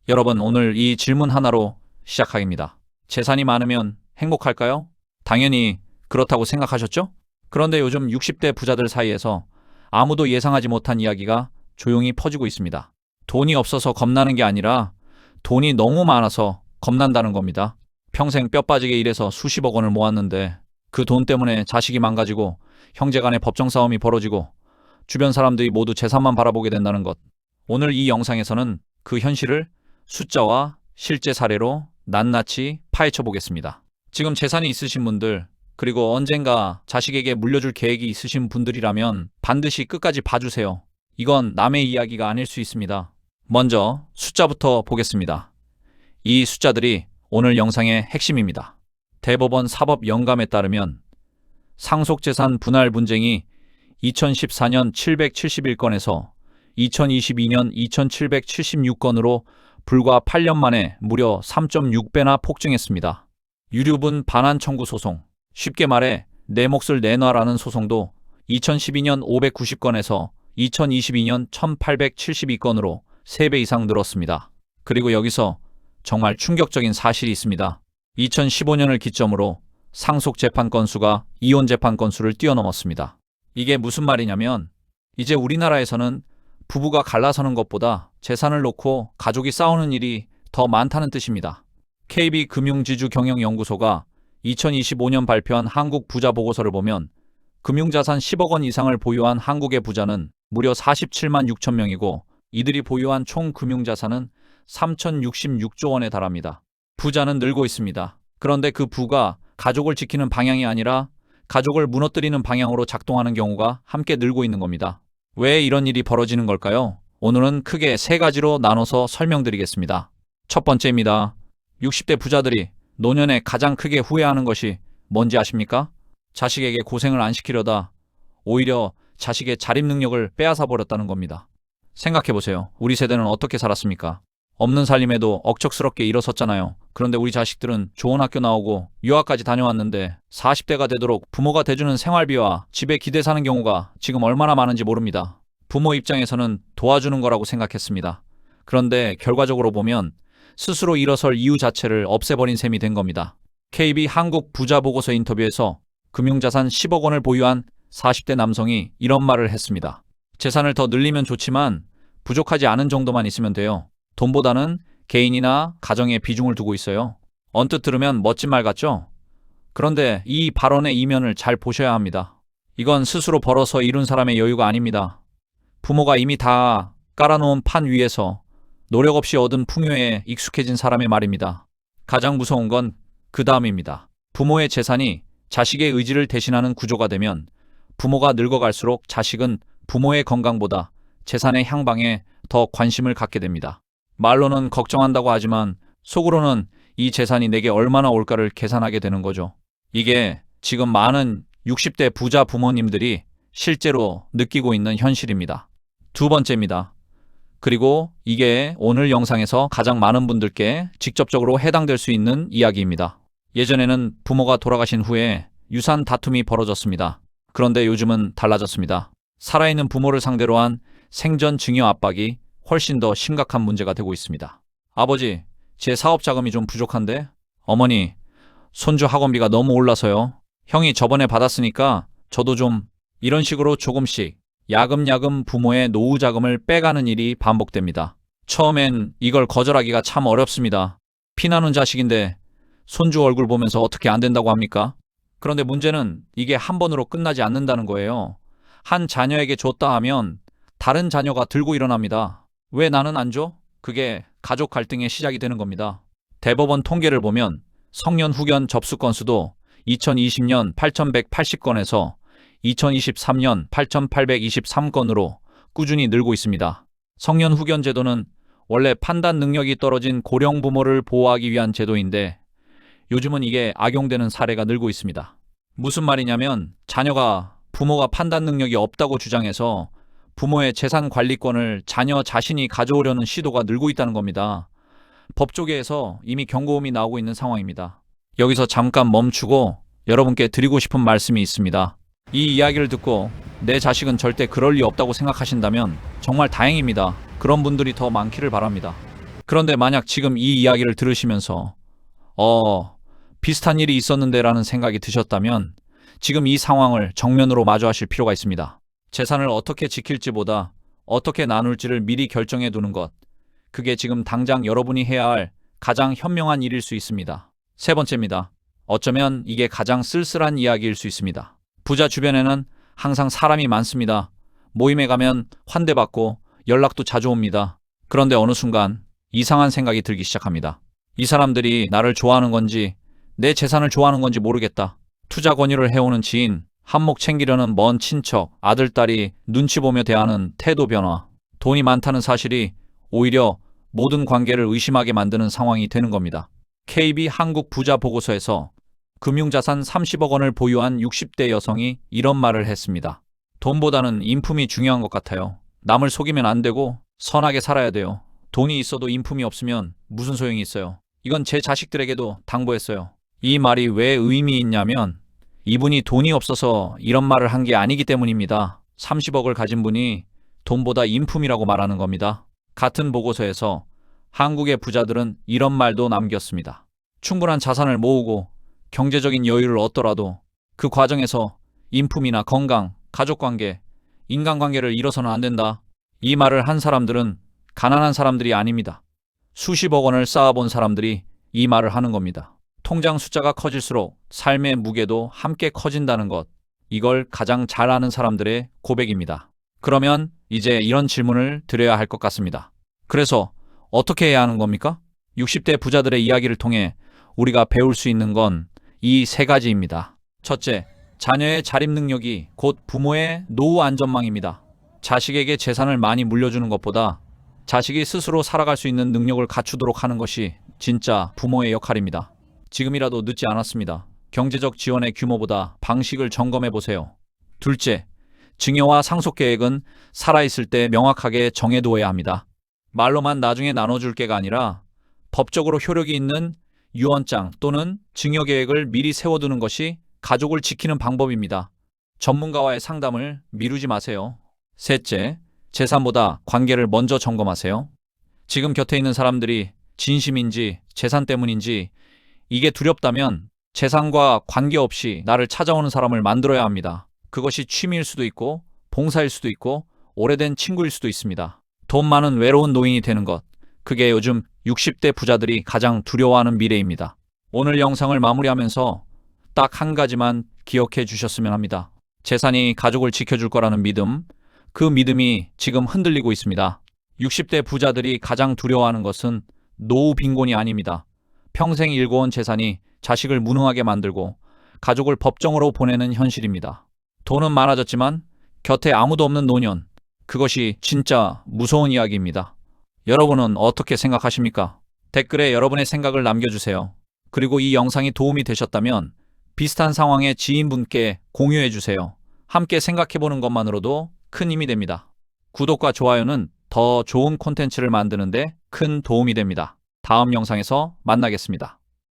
여러분, 오늘 이 질문 하나로 시작하겠습니다. 재산이 많으면 행복할까요? 당연히 그렇다고 생각하셨죠? 그런데 요즘 60대 부자들 사이에서 아무도 예상하지 못한 이야기가 조용히 퍼지고 있습니다. 돈이 없어서 겁나는 게 아니라 돈이 너무 많아서 겁난다는 겁니다. 평생 뼈 빠지게 일해서 수십억 원을 모았는데 그 돈 때문에 자식이 망가지고 형제 간의 법정 싸움이 벌어지고 주변 사람들이 모두 재산만 바라보게 된다는 것. 오늘 이 영상에서는 그 현실을 숫자와 실제 사례로 낱낱이 파헤쳐 보겠습니다. 지금 재산이 있으신 분들, 그리고 언젠가 자식에게 물려줄 계획이 있으신 분들이라면 반드시 끝까지 봐주세요. 이건 남의 이야기가 아닐 수 있습니다. 먼저 숫자부터 보겠습니다. 이 숫자들이 오늘 영상의 핵심입니다. 대법원 사법영감에 따르면 상속재산 분할 분쟁이 2014년 771건에서 2022년 2776건으로 불과 8년 만에 무려 3.6배나 폭증했습니다. 유류분 반환 청구 소송, 쉽게 말해 내 몫을 내놔라는 소송도 2012년 590건에서 2022년 1872건으로 3배 이상 늘었습니다. 그리고 여기서 정말 충격적인 사실이 있습니다. 2015년을 기점으로 상속 재판 건수가 이혼 재판 건수를 뛰어넘었습니다. 이게 무슨 말이냐면 이제 우리나라에서는 부부가 갈라서는 것보다 재산을 놓고 가족이 싸우는 일이 더 많다는 뜻입니다. KB금융지주경영연구소가 2025년 발표한 한국 부자 보고서를 보면 금융자산 10억 원 이상을 보유한 한국의 부자는 무려 47만 6천 명이고 이들이 보유한 총 금융자산은 3,066조 원에 달합니다. 부자는 늘고 있습니다. 그런데 그 부가 가족을 지키는 방향이 아니라 가족을 무너뜨리는 방향으로 작동하는 경우가 함께 늘고 있는 겁니다. 왜 이런 일이 벌어지는 걸까요? 오늘은 크게 3가지로 나눠서 설명드리겠습니다. 첫 번째입니다. 60대 부자들이 노년에 가장 크게 후회하는 것이 뭔지 아십니까? 자식에게 고생을 안 시키려다 오히려 자식의 자립 능력을 빼앗아 버렸다는 겁니다. 생각해보세요. 우리 세대는 어떻게 살았습니까? 없는 살림에도 억척스럽게 일어섰잖아요. 그런데 우리 자식들은 좋은 학교 나오고 유학까지 다녀왔는데 40대가 되도록 부모가 대주는 생활비와 집에 기대 사는 경우가 지금 얼마나 많은지 모릅니다. 부모 입장에서는 도와주는 거라고 생각했습니다. 그런데 결과적으로 보면 스스로 일어설 이유 자체를 없애버린 셈이 된 겁니다. KB 한국 부자 보고서 인터뷰에서 금융자산 10억 원을 보유한 40대 남성이 이런 말을 했습니다. 재산을 더 늘리면 좋지만 부족하지 않은 정도만 있으면 돼요. 돈보다는 개인이나 가정에 비중을 두고 있어요. 언뜻 들으면 멋진 말 같죠? 그런데 이 발언의 이면을 잘 보셔야 합니다. 이건 스스로 벌어서 이룬 사람의 여유가 아닙니다. 부모가 이미 다 깔아놓은 판 위에서 노력 없이 얻은 풍요에 익숙해진 사람의 말입니다. 가장 무서운 건 그 다음입니다. 부모의 재산이 자식의 의지를 대신하는 구조가 되면 부모가 늙어갈수록 자식은 부모의 건강보다 재산의 향방에 더 관심을 갖게 됩니다. 말로는 걱정한다고 하지만 속으로는 이 재산이 내게 얼마나 올까를 계산하게 되는 거죠. 이게 지금 많은 60대 부자 부모님들이 실제로 느끼고 있는 현실입니다. 두 번째입니다. 그리고 이게 오늘 영상에서 가장 많은 분들께 직접적으로 해당될 수 있는 이야기입니다. 예전에는 부모가 돌아가신 후에 유산 다툼이 벌어졌습니다. 그런데 요즘은 달라졌습니다. 살아있는 부모를 상대로 한 생전 증여 압박이 훨씬 더 심각한 문제가 되고 있습니다. 아버지, 제 사업 자금이 좀 부족한데? 어머니, 손주 학원비가 너무 올라서요. 형이 저번에 받았으니까 저도 좀 이런 식으로 조금씩 야금야금 부모의 노후 자금을 빼가는 일이 반복됩니다. 처음엔 이걸 거절하기가 참 어렵습니다. 피나는 자식인데 손주 얼굴 보면서 어떻게 안 된다고 합니까? 그런데 문제는 이게 한 번으로 끝나지 않는다는 거예요. 한 자녀에게 줬다 하면 다른 자녀가 들고 일어납니다. 왜 나는 안 줘? 그게 가족 갈등의 시작이 되는 겁니다. 대법원 통계를 보면 성년 후견 접수 건수도 2020년 8,180건에서 2023년 8,823건으로 꾸준히 늘고 있습니다. 성년 후견 제도는 원래 판단 능력이 떨어진 고령 부모를 보호하기 위한 제도인데 요즘은 이게 악용되는 사례가 늘고 있습니다. 무슨 말이냐면 자녀가 부모가 판단 능력이 없다고 주장해서 부모의 재산 관리권을 자녀 자신이 가져오려는 시도가 늘고 있다는 겁니다. 법조계에서 이미 경고음이 나오고 있는 상황입니다. 여기서 잠깐 멈추고 여러분께 드리고 싶은 말씀이 있습니다. 이 이야기를 듣고 내 자식은 절대 그럴 리 없다고 생각하신다면 정말 다행입니다. 그런 분들이 더 많기를 바랍니다. 그런데 만약 지금 이 이야기를 들으시면서 비슷한 일이 있었는데라는 생각이 드셨다면 지금 이 상황을 정면으로 마주하실 필요가 있습니다. 재산을 어떻게 지킬지보다 어떻게 나눌지를 미리 결정해 두는 것. 그게 지금 당장 여러분이 해야 할 가장 현명한 일일 수 있습니다. 세 번째입니다. 어쩌면 이게 가장 쓸쓸한 이야기일 수 있습니다. 부자 주변에는 항상 사람이 많습니다. 모임에 가면 환대받고 연락도 자주 옵니다. 그런데 어느 순간 이상한 생각이 들기 시작합니다. 이 사람들이 나를 좋아하는 건지 내 재산을 좋아하는 건지 모르겠다. 투자 권유를 해오는 지인, 한몫 챙기려는 먼 친척, 아들, 딸이 눈치 보며 대하는 태도 변화, 돈이 많다는 사실이 오히려 모든 관계를 의심하게 만드는 상황이 되는 겁니다. KB 한국 부자 보고서에서 금융자산 30억 원을 보유한 60대 여성이 이런 말을 했습니다. 돈보다는 인품이 중요한 것 같아요. 남을 속이면 안 되고 선하게 살아야 돼요. 돈이 있어도 인품이 없으면 무슨 소용이 있어요. 이건 제 자식들에게도 당부했어요. 이 말이 왜 의미 있냐면 이분이 돈이 없어서 이런 말을 한 게 아니기 때문입니다. 30억을 가진 분이 돈보다 인품이라고 말하는 겁니다. 같은 보고서에서 한국의 부자들은 이런 말도 남겼습니다. 충분한 자산을 모으고 경제적인 여유를 얻더라도 그 과정에서 인품이나 건강, 가족관계, 인간관계를 잃어서는 안 된다. 이 말을 한 사람들은 가난한 사람들이 아닙니다. 수십억 원을 쌓아본 사람들이 이 말을 하는 겁니다. 통장 숫자가 커질수록 삶의 무게도 함께 커진다는 것. 이걸 가장 잘 아는 사람들의 고백입니다. 그러면 이제 이런 질문을 드려야 할 것 같습니다. 그래서 어떻게 해야 하는 겁니까? 60대 부자들의 이야기를 통해 우리가 배울 수 있는 건 이 세 가지입니다. 첫째, 자녀의 자립 능력이 곧 부모의 노후 안전망입니다. 자식에게 재산을 많이 물려주는 것보다 자식이 스스로 살아갈 수 있는 능력을 갖추도록 하는 것이 진짜 부모의 역할입니다. 지금이라도 늦지 않았습니다. 경제적 지원의 규모보다 방식을 점검해 보세요. 둘째, 증여와 상속 계획은 살아있을 때 명확하게 정해두어야 합니다. 말로만 나중에 나눠줄 게가 아니라 법적으로 효력이 있는 유언장 또는 증여 계획을 미리 세워두는 것이 가족을 지키는 방법입니다. 전문가와의 상담을 미루지 마세요. 셋째, 재산보다 관계를 먼저 점검하세요. 지금 곁에 있는 사람들이 진심인지 재산 때문인지 이게 두렵다면 재산과 관계없이 나를 찾아오는 사람을 만들어야 합니다. 그것이 취미일 수도 있고 봉사일 수도 있고 오래된 친구일 수도 있습니다. 돈 많은 외로운 노인이 되는 것. 그게 요즘 60대 부자들이 가장 두려워하는 미래입니다. 오늘 영상을 마무리하면서 딱 한 가지만 기억해 주셨으면 합니다. 재산이 가족을 지켜줄 거라는 믿음, 그 믿음이 지금 흔들리고 있습니다. 60대 부자들이 가장 두려워하는 것은 노후 빈곤이 아닙니다. 평생 일궈온 재산이 자식을 무능하게 만들고 가족을 법정으로 보내는 현실입니다. 돈은 많아졌지만 곁에 아무도 없는 노년, 그것이 진짜 무서운 이야기입니다. 여러분은 어떻게 생각하십니까? 댓글에 여러분의 생각을 남겨주세요. 그리고 이 영상이 도움이 되셨다면 비슷한 상황의 지인분께 공유해주세요. 함께 생각해보는 것만으로도 큰 힘이 됩니다. 구독과 좋아요는 더 좋은 콘텐츠를 만드는데 큰 도움이 됩니다. 다음 영상에서 만나겠습니다.